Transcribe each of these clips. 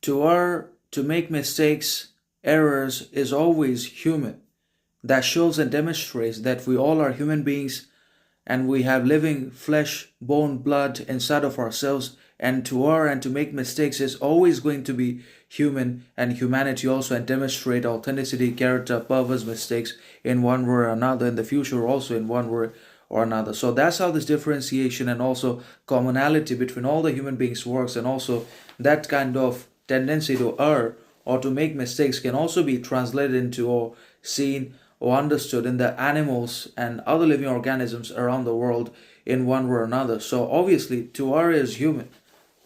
To make mistakes, errors is always human. That shows and demonstrates that we all are human beings and we have living flesh, bone, blood inside of ourselves. And to make mistakes is always going to be human and humanity also, and demonstrate authenticity, character, purpose, mistakes in one way or another, in the future also in one way or another. So that's how this differentiation and also commonality between all the human beings works, and also that kind of tendency to err or to make mistakes can also be translated into or seen or understood in the animals and other living organisms around the world in one way or another. So obviously, to err is human.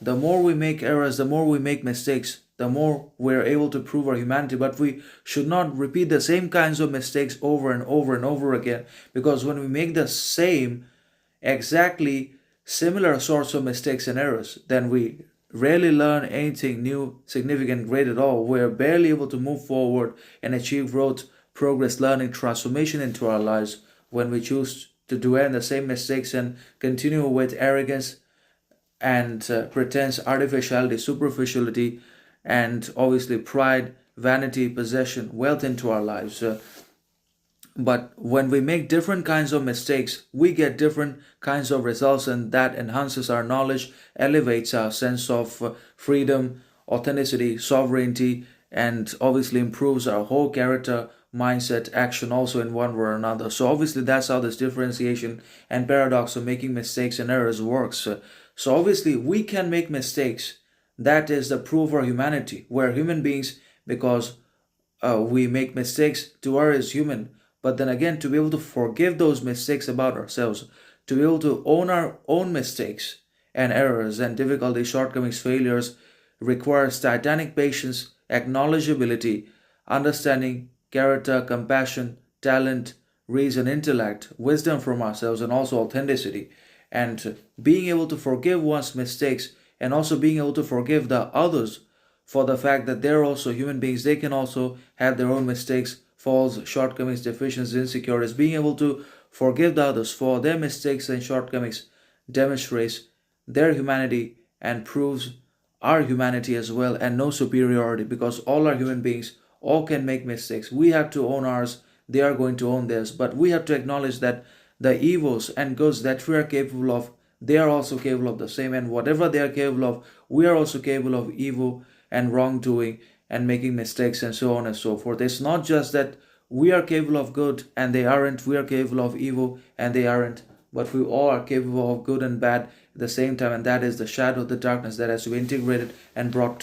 The more we make errors, the more we make mistakes, the more we're able to prove our humanity. But we should not repeat the same kinds of mistakes over and over and over again, because when we make the same, exactly similar sorts of mistakes and errors, then we rarely learn anything new, significant, great at all. We're barely able to move forward and achieve growth, progress, learning, transformation into our lives when we choose to dwell in the same mistakes and continue with arrogance and pretense, artificiality, superficiality, and obviously pride, vanity, possession, wealth into our lives. But when we make different kinds of mistakes, we get different kinds of results, and that enhances our knowledge, elevates our sense of freedom, authenticity, sovereignty, and obviously improves our whole character, mindset, action also in one way or another. So obviously that's how this differentiation and paradox of making mistakes and errors works. So obviously we can make mistakes. That is the proof of our humanity. We're human beings because we make mistakes. To err is human. But then again, to be able to forgive those mistakes about ourselves, to be able to own our own mistakes and errors and difficulties, shortcomings, failures, requires titanic patience, acknowledgeability, understanding, character, compassion, talent, reason, intellect, wisdom from ourselves, and also authenticity. And being able to forgive one's mistakes, and also being able to forgive the others for the fact that they're also human beings. They can also have their own mistakes, faults, shortcomings, deficiencies, insecurities. Being able to forgive the others for their mistakes and shortcomings demonstrates their humanity and proves our humanity as well, and no superiority, because all are human beings, all can make mistakes. We have to own ours, they are going to own theirs, but we have to acknowledge that the evils and goods that we are capable of, they are also capable of the same, and whatever they are capable of, we are also capable of evil and wrongdoing and making mistakes and so on and so forth. It's not just that we are capable of good and they aren't, we are capable of evil and they aren't, but we all are capable of good and bad at the same time, and that is the shadow of the darkness that has to be integrated and brought to